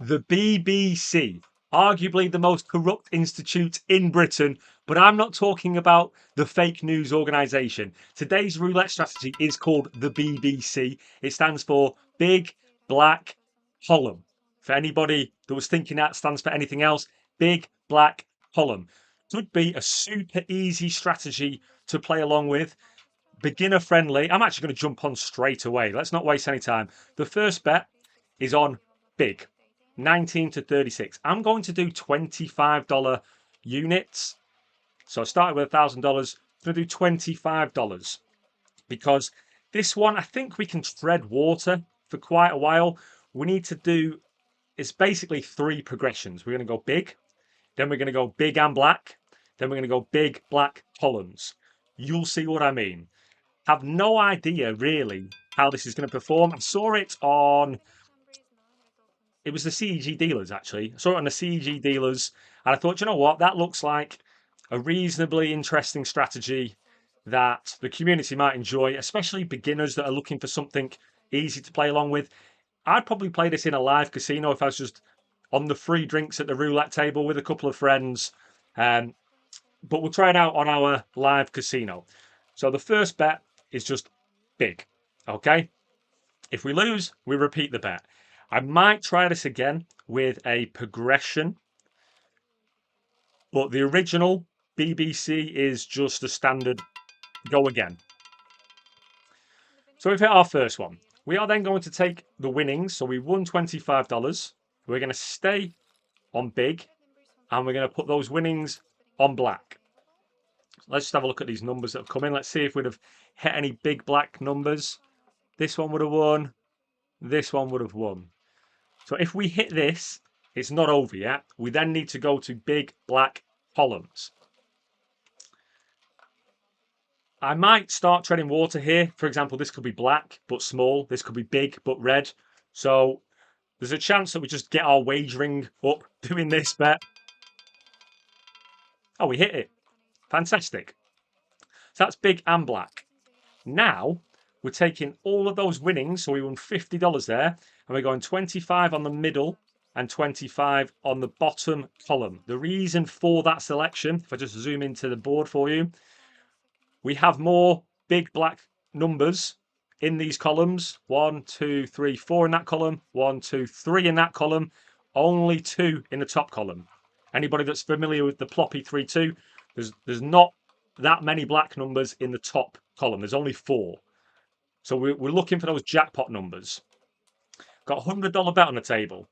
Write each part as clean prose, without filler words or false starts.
The BBC, arguably the most corrupt institute in Britain, but I'm not talking about the fake news organisation. Today's roulette strategy is called the BBC. It stands for Big Black Column. For anybody that was thinking that stands for anything else, Big Black Column. Could be a super easy strategy to play along with. Beginner friendly. I'm actually going to jump on straight away. Let's not waste any time. The first bet is on big, 19 to 36. I'm going to do $25 units. So I started with $1,000. I'm going to do $25 because this one, I think we can tread water for quite a while. We need to do, it's basically 3 progressions. We're going to go big, then we're going to go big and black, then we're going to go big black columns. You'll see what I mean. Have no idea really how this is going to perform. I saw it on, it was the CEG dealers actually. I saw it on the CEG dealers and I thought, you know what, that looks like a reasonably interesting strategy that the community might enjoy, especially beginners that are looking for something easy to play along with. I'd probably play this in a live casino if I was just on the free drinks at the roulette table with a couple of friends. But we'll try it out on our live casino. So the first bet is just big, okay? If we lose, we repeat the bet. I might try this again with a progression, but the original BBC is just a standard go again. So we've hit our first one. We are then going to take the winnings. So we won $25. We're going to stay on big and we're going to put those winnings on black. Let's just have a look at these numbers that have come in. Let's see if we'd have hit any big black numbers. This one would have won. This one would have won. So if we hit this, it's not over yet. We then need to go to big black columns. I might start treading water here. For example, this could be black but small. This could be big but red. So there's a chance that we just get our wagering up doing this bet. Oh, we hit it. Fantastic. So that's big and black. Now we're taking all of those winnings. So we won $50 there. And we're going 25 on the middle and 25 on the bottom column. The reason for that selection, if I just zoom into the board for you, we have more big black numbers in these columns. 1, 2, 3, 4 in that column. 1, 2, 3 in that column. Only 2 in the top column. Anybody that's familiar with the Ploppy 3-2, there's not that many black numbers in the top column. There's only 4. So we're looking for those jackpot numbers. Got a $100 bet on the table.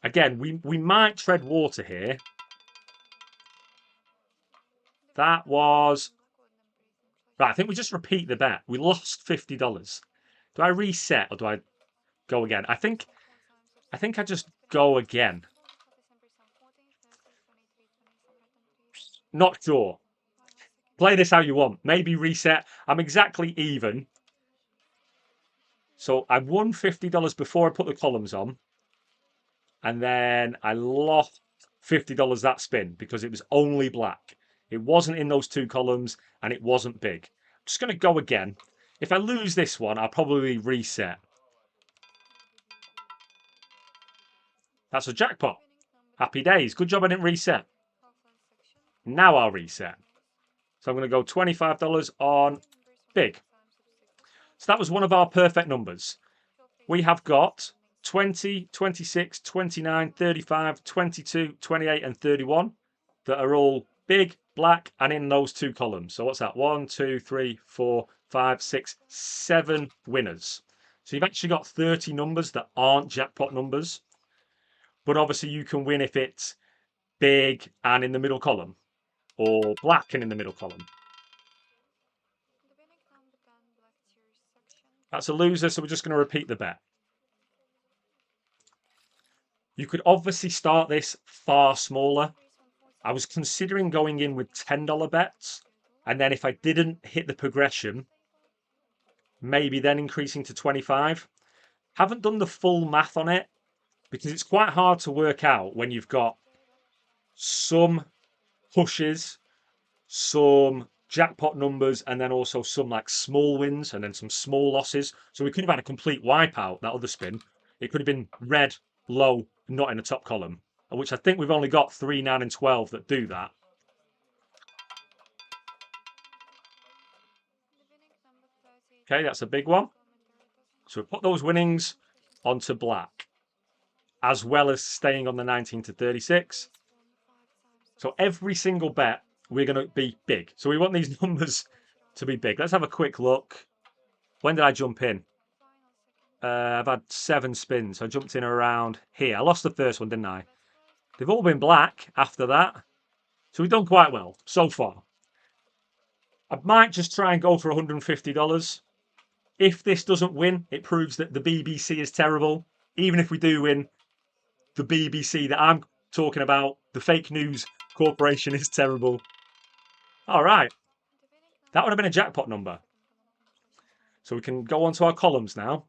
Again, we might tread water here. That was... Right, I think we just repeat the bet. We lost $50. Do I reset or do I go again? I think I just go again. Not sure. Play this how you want. Maybe reset. I'm exactly even. So I won $50 before I put the columns on. And then I lost $50 that spin because it was only black. It wasn't in those 2 columns and it wasn't big. I'm just going to go again. If I lose this one, I'll probably reset. That's a jackpot. Happy days. Good job I didn't reset. Now I'll reset. So I'm going to go $25 on big. So that was one of our perfect numbers. We have got 20, 26, 29, 35, 22, 28 and 31 that are all big, black and in those 2 columns. So what's that? 1, 2, 3, 4, 5, 6, 7 winners. So you've actually got 30 numbers that aren't jackpot numbers. But obviously you can win if it's big and in the middle column or black and in the middle column. That's a loser, so we're just going to repeat the bet. You could obviously start this far smaller. I was considering going in with $10 bets, and then if I didn't hit the progression, maybe then increasing to 25. Haven't done the full math on it, because it's quite hard to work out when you've got some pushes, some jackpot numbers, and then also some like small wins and then some small losses. So we could have had a complete wipeout that other spin. It could have been red low, not in the top column, which I think we've only got 3, 9, and 12 that do that. Okay, that's a big one. So we put those winnings onto black, as well as staying on the 19 to 36. So every single bet, we're going to be big. So we want these numbers to be big. Let's have a quick look. When did I jump in? I've had 7 spins. I jumped in around here. I lost the first one, didn't I? They've all been black after that. So we've done quite well so far. I might just try and go for $150. If this doesn't win, it proves that the BBC is terrible. Even if we do win, the BBC that I'm talking about, the fake news corporation, is terrible. All right. That would have been a jackpot number. So we can go on to our columns now.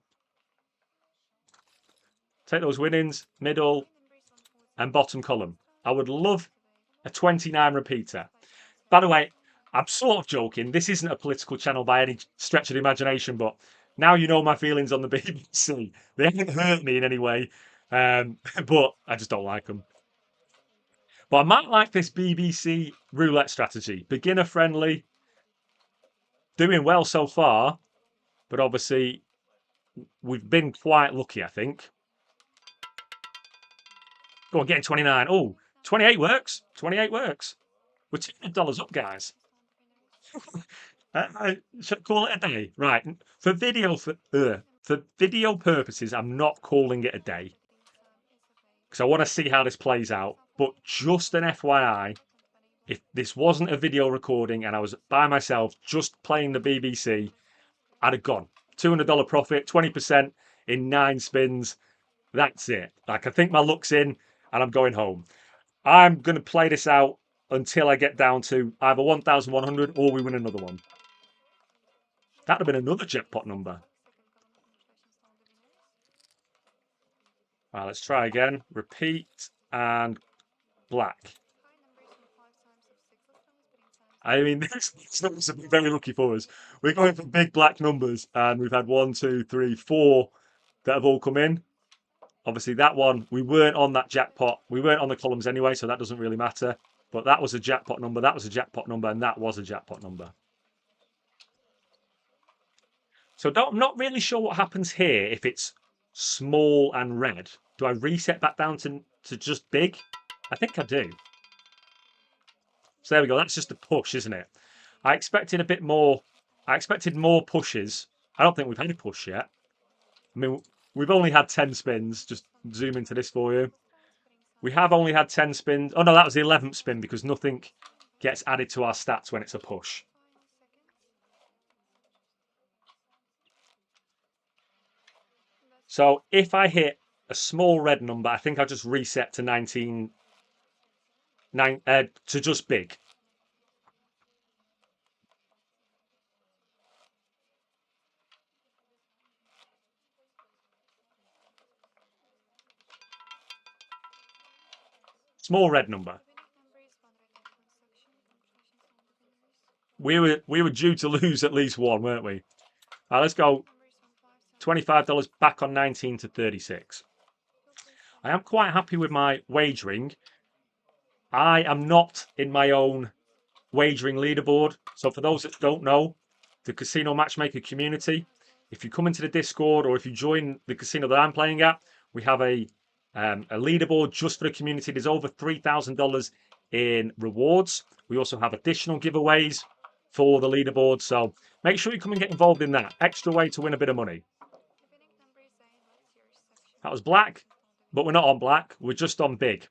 Take those winnings, middle and bottom column. I would love a 29 repeater. By the way, I'm sort of joking. This isn't a political channel by any stretch of the imagination, but now you know my feelings on the BBC. They haven't hurt me in any way, but I just don't like them. But I might like this BBC roulette strategy. Beginner friendly. Doing well so far, but obviously we've been quite lucky, I think. Go on, getting 29. Oh, 28 works. 28 works. We're $200 up, guys. Should I call it a day? Right. For video purposes, I'm not calling it a day because I want to see how this plays out. But just an FYI, if this wasn't a video recording and I was by myself just playing the BBC, I'd have gone. $200 profit, 20% in 9 spins. That's it. Like, I think my luck's in and I'm going home. I'm going to play this out until I get down to either 1,100 or we win another one. That'd have been another jackpot number. Let's try again. Repeat and black. I mean, these numbers have been very lucky for us. We're going for big black numbers, and we've had 1, 2, 3, 4 that have all come in. Obviously, that one, we weren't on that jackpot. We weren't on the columns anyway, so that doesn't really matter. But that was a jackpot number, that was a jackpot number, and that was a jackpot number. So I'm not really sure what happens here if it's small and red. Do I reset back down to just big? I think I do. So there we go. That's just a push, isn't it? I expected a bit more. I expected more pushes. I don't think we've had a push yet. I mean, we've only had 10 spins. Just zoom into this for you. We have only had 10 spins. Oh, no, that was the 11th spin because nothing gets added to our stats when it's a push. So if I hit a small red number, I think I'll just reset to 19, to just big. Small red number. We were due to lose at least one, weren't we? Let's go. $25 back on 19 to 36. I am quite happy with my wagering. I am not in my own wagering leaderboard. So for those that don't know, the Casino Matchmaker community, if you come into the Discord or if you join the casino that I'm playing at, we have a leaderboard just for the community. There's over $3,000 in rewards. We also have additional giveaways for the leaderboard. So make sure you come and get involved in that. Extra way to win a bit of money. That was black, but we're not on black. We're just on big.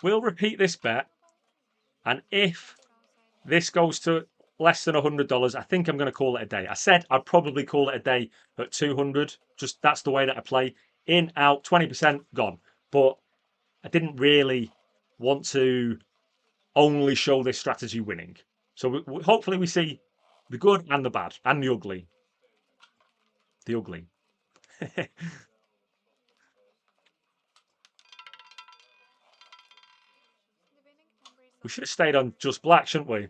We'll repeat this bet. And if this goes to less than $100, I think I'm going to call it a day. I said I'd probably call it a day at 200. Just that's the way that I play. In, out, 20% gone. But I didn't really want to only show this strategy winning. So hopefully we see the good and the bad and the ugly. The ugly. We should have stayed on just black, shouldn't we?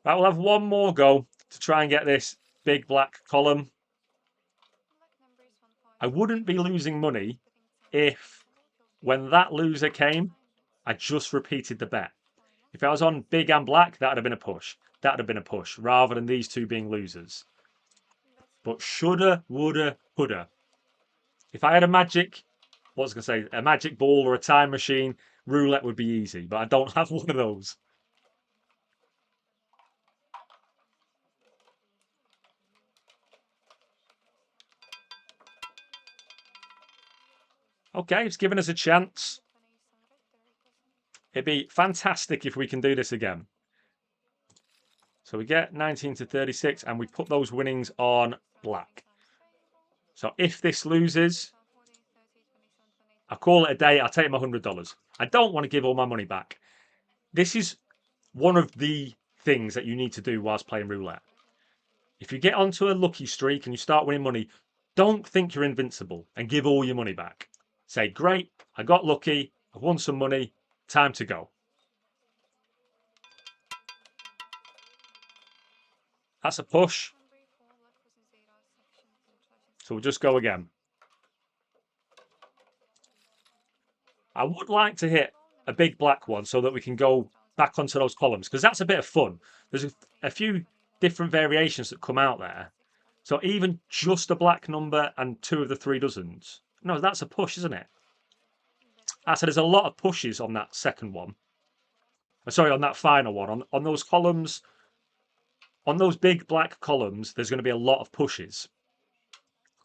Right, we'll have one more go to try and get this big black column. I wouldn't be losing money if, when that loser came, I just repeated the bet. If I was on big and black, that would have been a push. That would have been a push, rather than these two being losers. But shoulda, woulda, coulda. If I had a magic, what was I going to say, a magic ball or a time machine, roulette would be easy. But I don't have one of those. Okay, it's given us a chance. It'd be fantastic if we can do this again. So we get 19 to 36 and we put those winnings on black. So if this loses, I call it a day. I'll take my $100. I don't want to give all my money back. This is one of the things that you need to do whilst playing roulette. If you get onto a lucky streak and you start winning money, don't think you're invincible and give all your money back. Say, great, I got lucky, I've won some money, time to go. That's a push. So we'll just go again. I would like to hit a big black one so that we can go back onto those columns, because that's a bit of fun. There's a few different variations that come out there. So even just a black number and 2 of the 3 doesn't. No, that's a push, isn't it? So there's a lot of pushes on that second one. Sorry, on that final one. On those columns, on those big black columns, there's going to be a lot of pushes.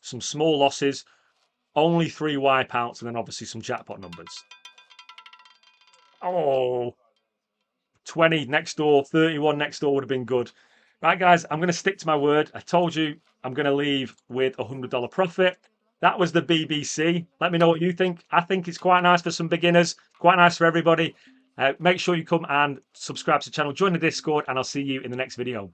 Some small losses, only 3 wipeouts, and then obviously some jackpot numbers. Oh, 20 next door, 31 next door would have been good. Right, guys, I'm going to stick to my word. I told you I'm going to leave with a $100 profit. That was the BBC. Let me know what you think. I think it's quite nice for some beginners, quite nice for everybody. Make sure you come and subscribe to the channel, join the Discord, and I'll see you in the next video.